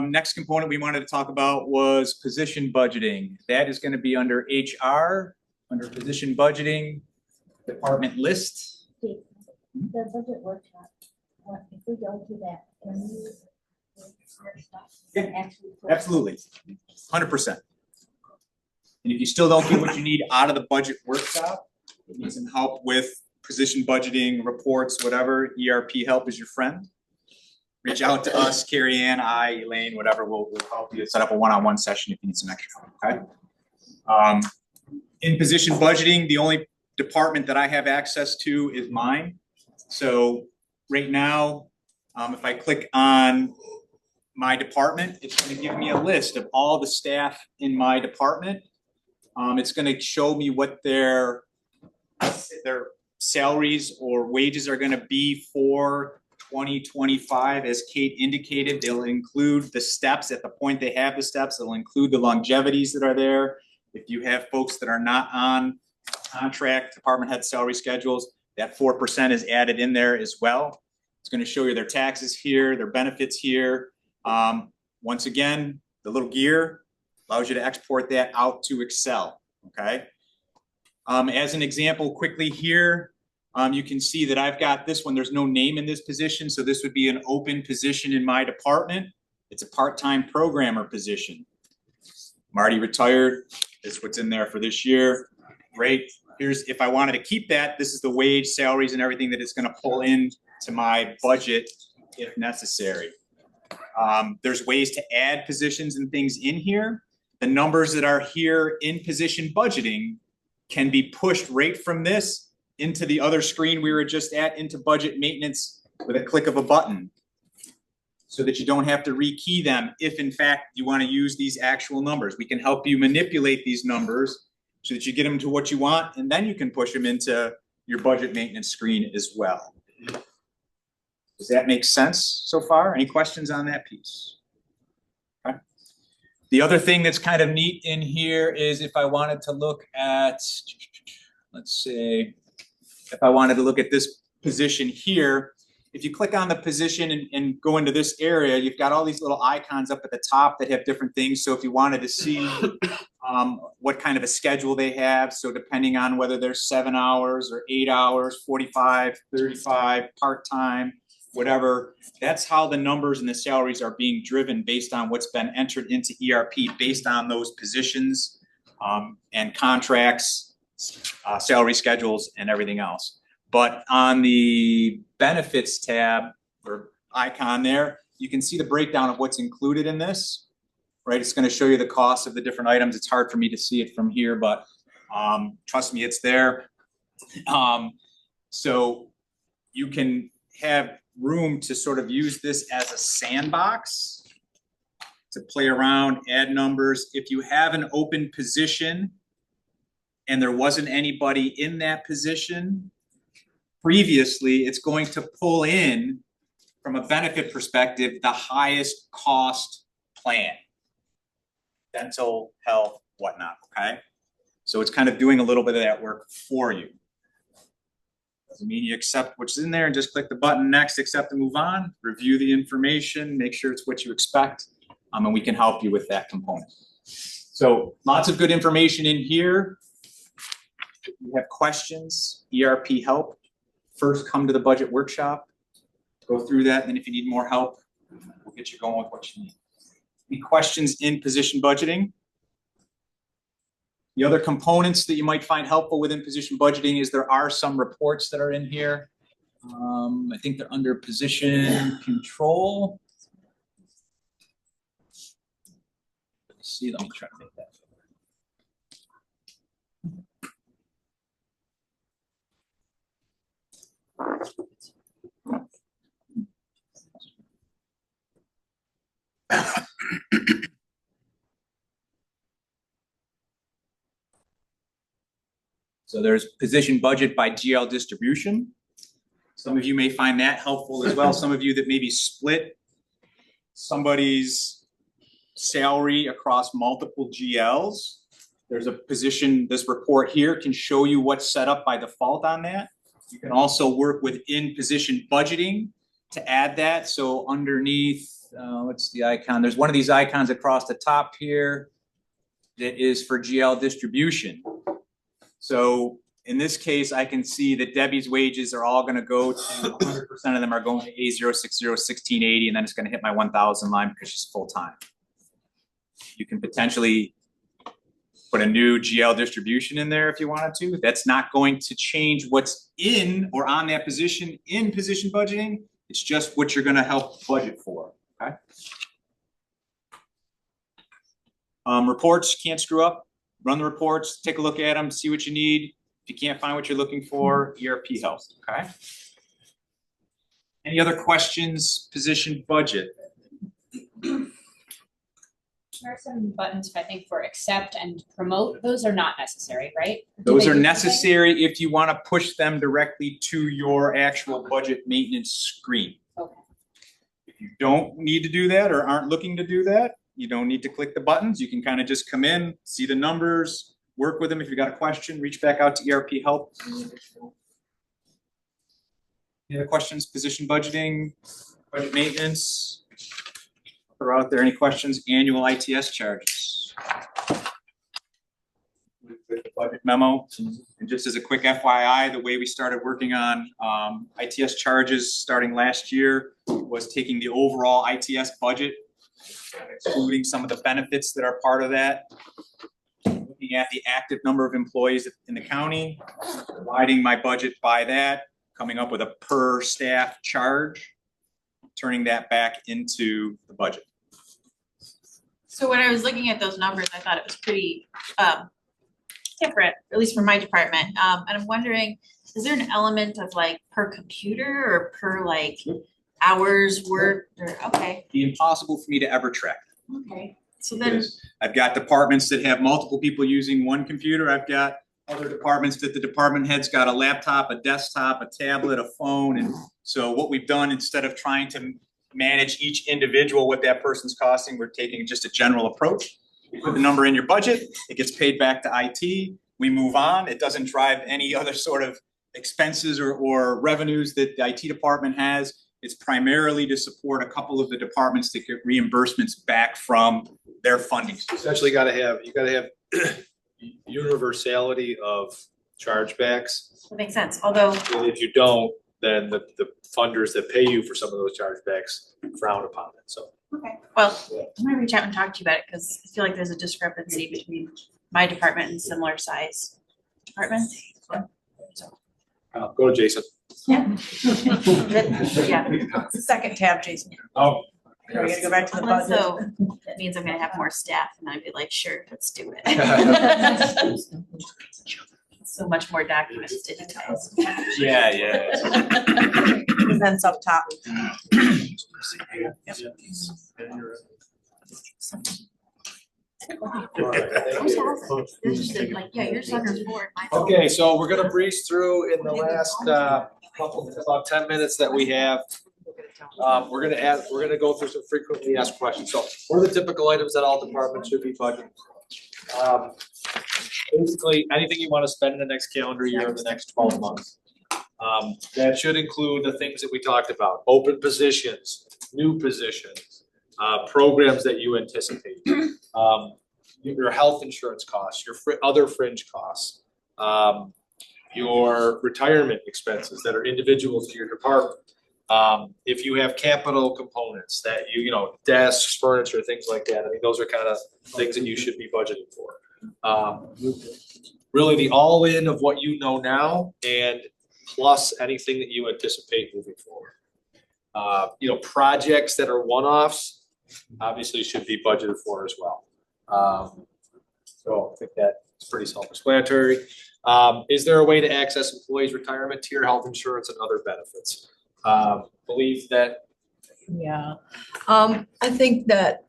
Next component we wanted to talk about was position budgeting. That is gonna be under HR, under position budgeting, department list. The budget workshop, if we go to that, can you actually? Absolutely, 100%. And if you still don't get what you need out of the budget workshop, you need some help with position budgeting, reports, whatever, ERP help is your friend. Reach out to us, Carrie Ann, I, Elaine, whatever, we'll help you set up a one-on-one session if you need some extra help, okay? In position budgeting, the only department that I have access to is mine. So right now, if I click on my department, it's gonna give me a list of all the staff in my department. It's gonna show me what their salaries or wages are gonna be for 2025. As Kate indicated, they'll include the steps at the point they have the steps. They'll include the longevities that are there. If you have folks that are not on contract, department head salary schedules, that 4% is added in there as well. It's going to show you their taxes here, their benefits here. Once again, the little gear allows you to export that out to Excel. okay? As an example, quickly here, you can see that I've got this one, there's no name in this position, so this would be an open position in my department. It's a part-time programmer position. Marty retired, this is what's in there for this year. Great. Here's, if I wanted to keep that, this is the wage, salaries, and everything that it's gonna pull in to my budget if necessary. There's ways to add positions and things in here. The numbers that are here in position budgeting can be pushed right from this into the other screen we were just at, into budget maintenance with a click of a button, so that you don't have to rekey them if in fact you want to use these actual numbers. We can help you manipulate these numbers so that you get them to what you want, and then you can push them into your budget maintenance screen as well. Does that make sense so far? Any questions on that piece? Okay. The other thing that's kind of neat in here is if I wanted to look at, let's say, if I wanted to look at this position here, if you click on the position and go into this area, you've got all these little icons up at the top that have different things. So if you wanted to see what kind of a schedule they have, so depending on whether they're 7 hours or 8 hours, 45, 35, part-time, whatever, that's how the numbers and the salaries are being driven based on what's been entered into ERP, based on those positions and contracts, salary schedules, and everything else. But on the benefits tab or icon there, you can see the breakdown of what's included in this, right? It's going to show you the cost of the different items. It's hard for me to see it from here, but trust me, it's there. So you can have room to sort of use this as a sandbox to play around, add numbers. If you have an open position and there wasn't anybody in that position previously, it's going to pull in, from a benefit perspective, the highest cost plan. Dental, health, whatnot, okay? So it's kind of doing a little bit of that work for you. Doesn't mean you accept what's in there and just click the button next, accept and move on, review the information, make sure it's what you expect, and we can help you with that component. So lots of good information in here. If you have questions, ERP help, first come to the budget workshop, go through that, and then if you need more help, we'll get you going with what you need. Any questions in position budgeting? The other components that you might find helpful within position budgeting is there are some reports that are in here. I think they're under position control. Let's see, let me try to make that. So there's position budget by GL distribution. Some of you may find that helpful as well. Some of you that maybe split somebody's salary across multiple GLs. There's a position, this report here can show you what's set up by default on that. You can also work within position budgeting to add that. So underneath, what's the icon? There's one of these icons across the top here that is for GL distribution. So in this case, I can see that Debbie's wages are all going to go to 100% of them are going to A0601680, and then it's going to hit my 1,000 line because she's full time. You can potentially put a new GL distribution in there if you wanted to. That's not going to change what's in or on that position in position budgeting. It's just what you're going to help budget for. Okay. Reports, can't screw up. Run the reports, take a look at them, see what you need. If you can't find what you're looking for, ERP helps, okay? Any other questions, position budget? There are some buttons, I think, for accept and promote. Those are not necessary, right? Those are necessary if you want to push them directly to your actual budget maintenance screen. Okay. If you don't need to do that or aren't looking to do that, you don't need to click the buttons. You can kind of just come in, see the numbers, work with them. If you've got a question, reach back out to ERP help. Any other questions? Position budgeting, budget maintenance. Throw out there any questions? Annual ITS charges. budget memo. And just as a quick FYI, the way we started working on ITS charges starting last year was taking the overall ITS budget, excluding some of the benefits that are part of that, looking at the active number of employees in the county, dividing my budget by that, coming up with a per staff charge, turning that back into the budget. So when I was looking at those numbers, I thought it was pretty different, at least for my department. And I'm wondering, is there an element of like per computer or per like hours worked or, okay, It'd be impossible for me to ever track. okay. So then, Because I've got departments that have multiple people using one computer. I've got other departments that the department head's got a laptop, a desktop, a tablet, a phone. And so what we've done, instead of trying to manage each individual, what that person's costing, we're taking just a general approach. You put the number in your budget, it gets paid back to IT, we move on. It doesn't drive any other sort of expenses or revenues that the IT department has. It's primarily to support a couple of the departments that get reimbursements back from their funding. Essentially you gotta have universality of chargebacks. that makes sense, although, And if you don't, then the funders that pay you for some of those chargebacks frown upon it, so. okay, well, I'm gonna reach out and talk to you about it, because I feel like there's a discrepancy between my department and similar size departments. Go to Jason. Yeah. Yeah, Second tab, Jason. Oh. Now we gotta go back to the unless budget. so, that means I'm gonna have more staff, and I'd be like, sure, let's do it. So much more documents to digitize. Yeah. Events up top. They're just like, yeah, your sucker's bored. mine's not. Okay, so we're gonna breeze through in the last about 10 minutes that we have. We're gonna go through some frequently asked questions. So what are the typical items that all departments should be budgeting? Basically, anything you wanna spend in the next calendar year or the next 12 months. That should include the things that we talked about, open positions, new positions, programs that you anticipate. Your health insurance costs, your other fringe costs, your retirement expenses that are individual to your department. If you have capital components that you know, desks, furniture, things like that, I mean, those are kind of things that you should be budgeting for. Really the all-in of what you know now and plus anything that you anticipate moving forward. You know, projects that are one-offs obviously should be budgeted for as well. So I think that's pretty self-explanatory. Is there a way to access employees' retirement tier, health insurance, and other benefits? Believe that. Yeah, I think that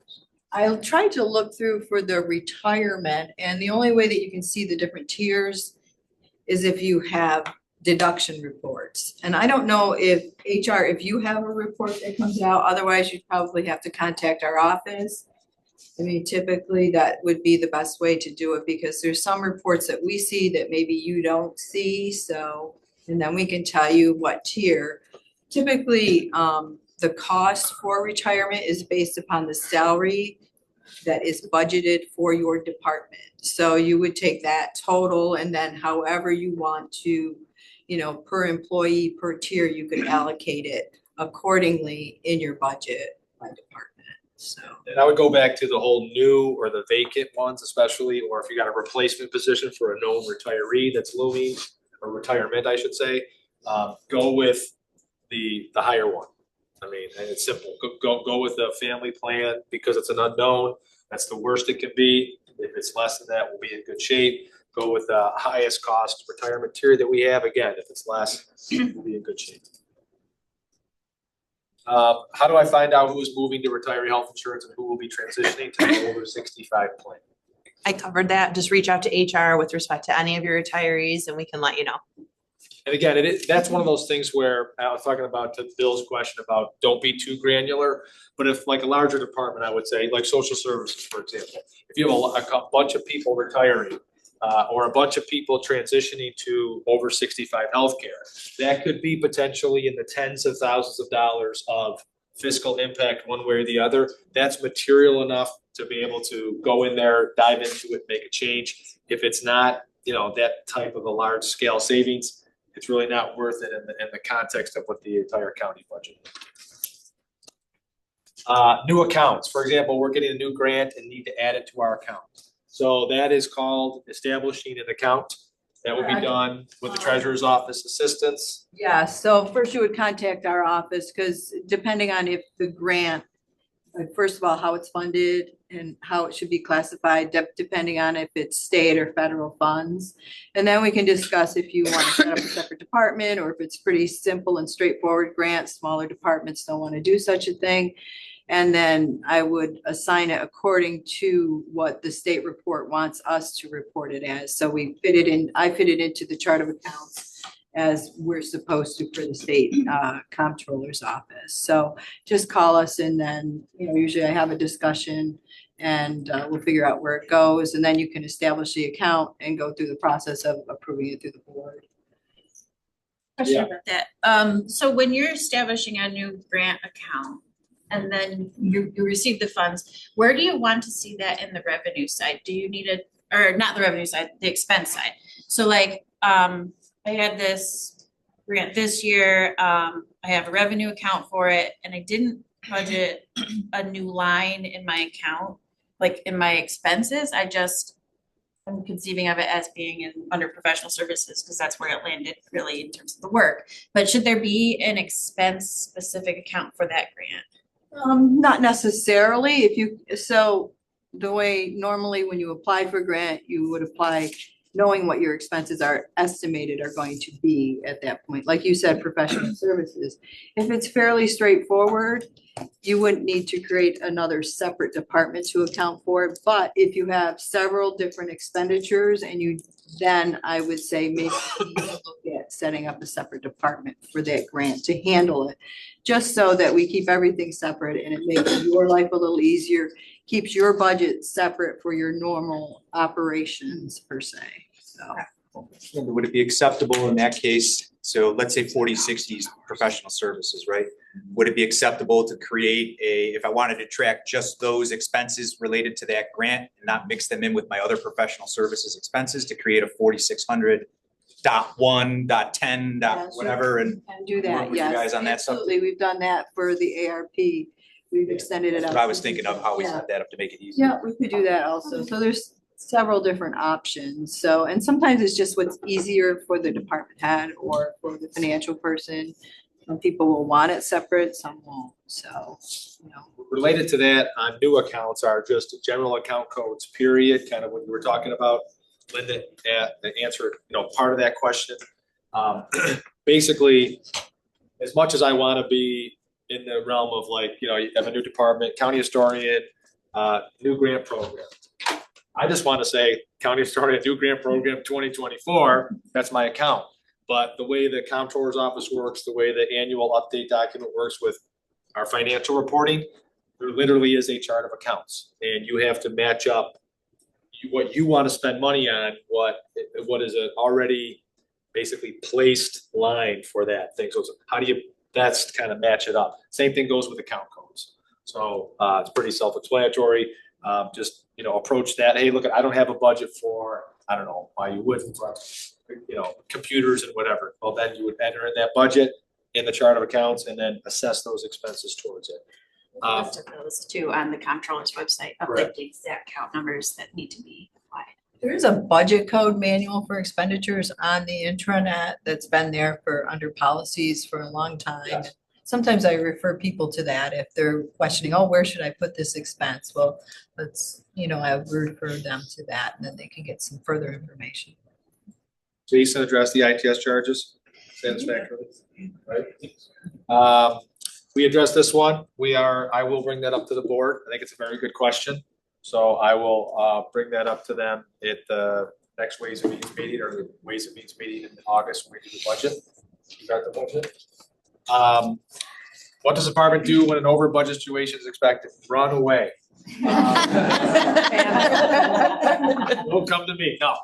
I'll try to look through for the retirement, and the only way that you can see the different tiers is if you have deduction reports. And I don't know if HR, if you have a report that comes out, otherwise you'd probably have to contact our office. I mean, typically that would be the best way to do it because there's some reports that we see that maybe you don't see, so, and then we can tell you what tier. Typically, the cost for retirement is based upon the salary that is budgeted for your department. So you would take that total and then however you want to, you know, per employee, per tier, you could allocate it accordingly in your budget by department, so. And I would go back to the whole new or the vacant ones especially, or if you got a replacement position for a known retiree that's looming, or retirement, I should say, go with the higher one. I mean, and it's simple. Go with the family plan because it's an unknown. That's the worst it can be. If it's less than that, we'll be in good shape. Go with the highest cost retirement tier that we have. Again, if it's less, we'll be in good shape. How do I find out who's moving to retiree health insurance and who will be transitioning to the over 65 plan? I covered that. Just reach out to HR with respect to any of your retirees and we can let you know. And again, that's one of those things where I was talking about to Bill's question about don't be too granular. But if like a larger department, I would say like social services, for example, if you have a bunch of people retiring or a bunch of people transitioning to over 65 healthcare, that could be potentially in the tens of thousands of dollars of fiscal impact one way or the other. That's material enough to be able to go in there, dive into it, make a change. If it's not, that type of a large scale savings, it's really not worth it in the context of what the entire county budget is. New accounts, for example, we're getting a new grant and need to add it to our account. So that is called establishing an account. That will be done with the treasurer's office assistance. Yeah, so first you would contact our office, because depending on if the grant, like first of all, how it's funded and how it should be classified, depending on if it's state or federal funds. And then we can discuss if you want to set up a separate department, or if it's pretty simple and straightforward grant, smaller departments don't want to do such a thing. And then I would assign it according to what the state report wants us to report it as. So we fit it in, I fit it into the chart of accounts as we're supposed to for the state comptroller's office. So just call us, and then, usually I have a discussion, and we'll figure out where it goes. And then you can establish the account and go through the process of approving it through the board. Question about that. So when you're establishing a new grant account, and then you receive the funds, where do you want to see that in the revenue side? Do you need it, or not the revenue side, the expense side? So like, I had this grant this year, I have a revenue account for it, and I didn't budget a new line in my account, like in my expenses. I'm conceiving of it as being under professional services, because that's where it landed really in terms of the work. But should there be an expense specific account for that grant? Not necessarily. So the way normally when you apply for a grant, you would apply knowing what your expenses are estimated are going to be at that point. Like you said, professional services. If it's fairly straightforward, you wouldn't need to create another separate department to account for it. But if you have several different expenditures, then I would say maybe look at setting up a separate department for that grant to handle it, just so that we keep everything separate and it makes your life a little easier, keeps your budget separate for your normal operations per se, so. Would it be acceptable in that case? So let's say 40/60 is professional services, right? Would it be acceptable to create if I wanted to track just those expenses related to that grant and not mix them in with my other professional services expenses, to create a 4600.1.10. Whatever, and do that, work with you yes, guys on that stuff? absolutely. We've done that for the ARP. We've extended it That's out. what I was thinking of, how we Yeah. set that up to make it easier. Yeah, we could do that also. So there's several different options. So, and sometimes it's just what's easier for the department head or for the financial person. Some people will want it separate, some won't. So, Related to that, on new accounts are just general account codes, period, kind of what you were talking about. Linda answered, part of that question. Basically, as much as I want to be in the realm of you have a new department, county historian, new grant program. I just want to say county historian, new grant program 2024, that's my account. But the way the comptroller's office works, the way the annual update document works with our financial reporting, there literally is a chart of accounts. And you have to match up what you want to spend money on, what is an already basically placed line for that thing. So how do you best kind of match it up? Same thing goes with account codes. So it's pretty self-explanatory. Just, approach that. Hey, look, I don't have a budget for, I don't know why you wouldn't, for, computers and whatever. Well, then you would enter in that budget in the chart of accounts and then assess those expenses towards it. List of those too on the comptroller's website of Correct. the exact account numbers that need to be applied. there is a budget code manual for expenditures on the intranet that's been there for under policies for a long time. Yes. Sometimes I refer people to that if they're questioning, where should I put this expense? Well, let's, I would refer them to that, and then they can get some further information. Jason addressed the ITS charges satisfactorily, right? We addressed this one. I will bring that up to the board. I think it's a very good question. So I will bring that up to them at the next Ways and Means meeting, or the Ways and Means meeting in August when we do the budget. You got the budget? What does the department do when an over budget situation is expected? Run away. Don't come to me. No,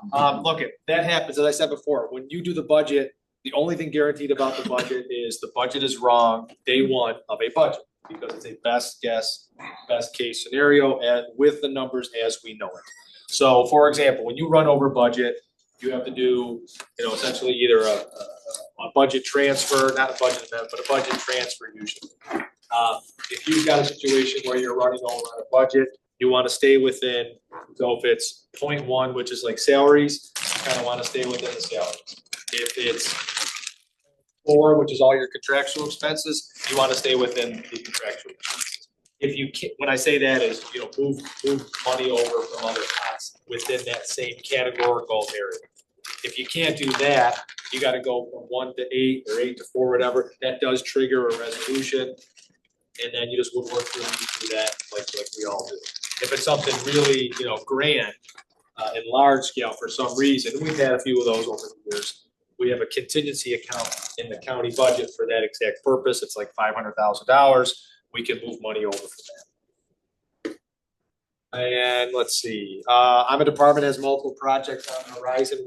look, that happens, as I said before, when you do the budget, the only thing guaranteed about the budget is the budget is wrong day one of a budget, because it's a best guess, best case scenario, and with the numbers as we know it. So for example, when you run over budget, you have to do, essentially either a budget transfer, not a budget amendment, but a budget transfer usually. If you've got a situation where you're running over on a budget, you want to stay within, so if it's 0.1, which is like salaries, you kind of want to stay within the salaries. If it's 4, which is all your contractual expenses, you want to stay within the contractual expenses. If you can, when I say that is, move money over from other pots within that same categorical area. If you can't do that, you got to go from 1 to 8 or 8 to 4, whatever. That does trigger a resolution, and then you just would work through that like we all do. If it's something really, grand and large scale for some reason, and we've had a few of those over the years. We have a contingency account in the county budget for that exact purpose. It's like $500,000. We can move money over for that. And let's see, I'm a department that has multiple projects on the horizon.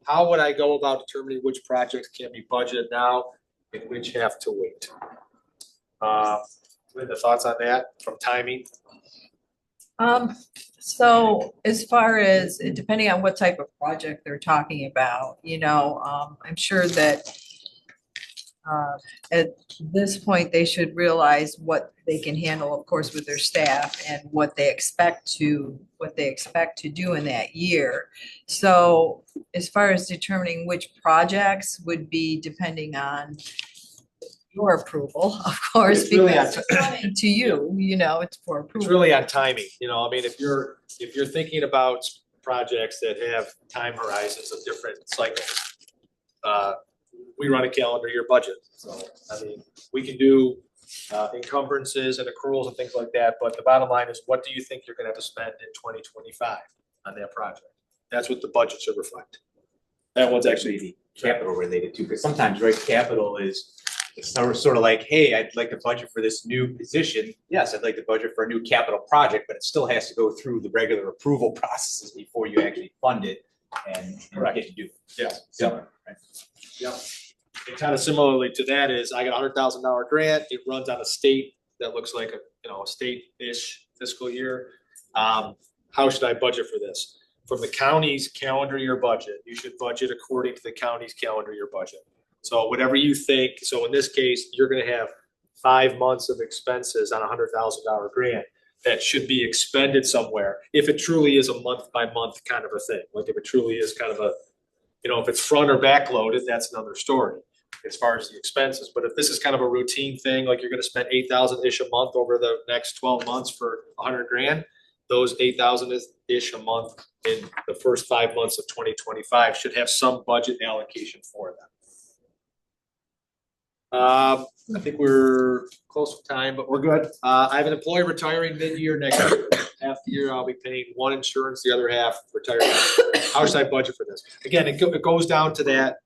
How would I go about determining which projects can be budgeted now and which have to wait? The thoughts on that from timing? So as far as, depending on what type of project they're talking about, I'm sure that at this point, they should realize what they can handle, of course, with their staff and what they expect to do in that year. So as far as determining which projects would be depending on your approval, of course, It's really because it's coming to you, it's for It's approval. really on timing, if you're thinking about projects that have time horizons of different cycles, we run a calendar year budget. So, we can do encumbrances and accruals and things like that, but the bottom line is, what do you think you're gonna have to spend in 2025 on that project? That's what the budget should reflect. That one's actually capital related too, because sometimes, right, capital is, it's sort of like, hey, I'd like to budget for this new position. Yes, I'd like to budget for a new capital project, but it still has to go through the regular approval processes before you actually fund it and get to do it. Yeah. Similar, right? Yeah. And kind of similarly to that is, I got $100,000 grant. It runs on a state that looks like a state-ish fiscal year. How should I budget for this? From the county's calendar year budget, you should budget according to the county's calendar year budget. So whatever you think, so in this case, you're gonna have 5 months of expenses on a $100,000 grant that should be expended somewhere. If it truly is a month by month kind of a thing, like if it truly is kind of a, if it's front or back loaded, that's another story as far as the expenses. But if this is kind of a routine thing, like you're gonna spend 8,000-ish a month over the next 12 months for 100 grand, those 8,000-ish a month in the first 5 months of 2025 should have some budget allocation for them. I think we're close to time, but we're good. I have an employee retiring mid-year next year. Half the year I'll be paying one insurance, the other half retirement. How should I budget for this? Again, it goes down to that,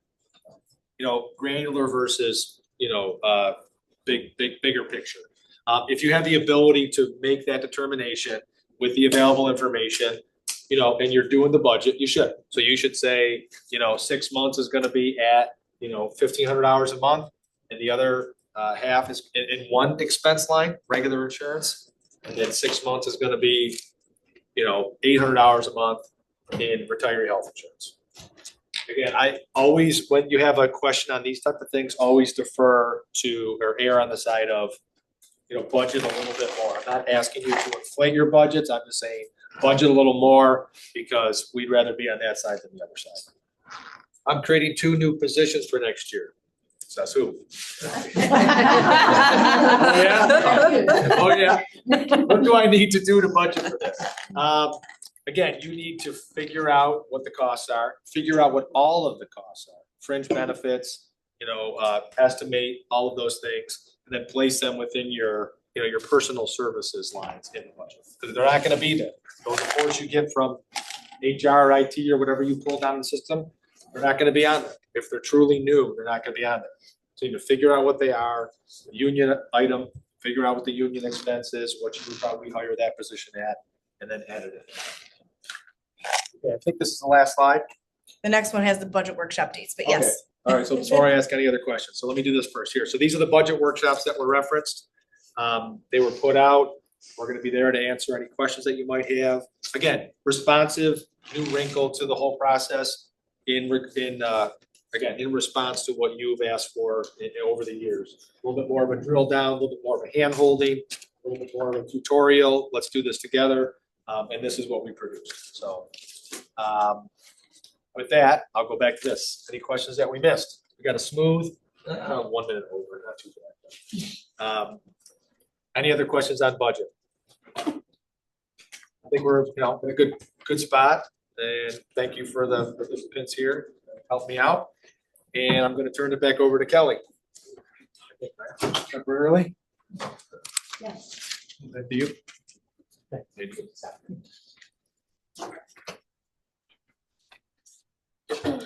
granular versus, bigger picture. If you have the ability to make that determination with the available information, and you're doing the budget, you should. So you should say, 6 months is gonna be at, $1,500 a month. And the other half is in one expense line, regular insurance. And then 6 months is gonna be, $800 a month in retiree health insurance. Again, I always, when you have a question on these type of things, always defer to or err on the side of, budget a little bit more. I'm not asking you to inflate your budgets. I'm just saying budget a little more because we'd rather be on that side than the other side. I'm creating 2 new positions for next year. That's who. Oh yeah. What do I need to do to budget for this? Again, you need to figure out what the costs are, figure out what all of the costs are, fringe benefits, estimate all of those things, and then place them within your, your personal services lines in the budget. Because they're not gonna be there. Those reports you get from HR, IT, or whatever you pull down in the system, they're not gonna be on there. If they're truly new, they're not gonna be on there. So you need to figure out what they are, union item, figure out what the union expense is, what you would probably hire that position at, and then edit it. Okay, I think this is the last slide. The next one has the budget workshop dates, but yes. Okay. All right, so before I ask any other questions, so let me do this first here. So these are the budget workshops that were referenced. They were put out. We're gonna be there to answer any questions that you might have. Again, responsive, new wrinkle to the whole process again, in response to what you've asked for over the years. A little bit more of a drill down, a little bit more of a hand holding, a little bit more of a tutorial. Let's do this together. And this is what we produced. So with that, I'll go back to this. Any questions that we missed? We got a smooth, 1 minute over, not too bad. Any other questions on budget? I think we're, in a good spot. And thank you for the participants here. Help me out. And I'm gonna turn it back over to Kelly. Temporarily. Yes. Thank you. Thank you.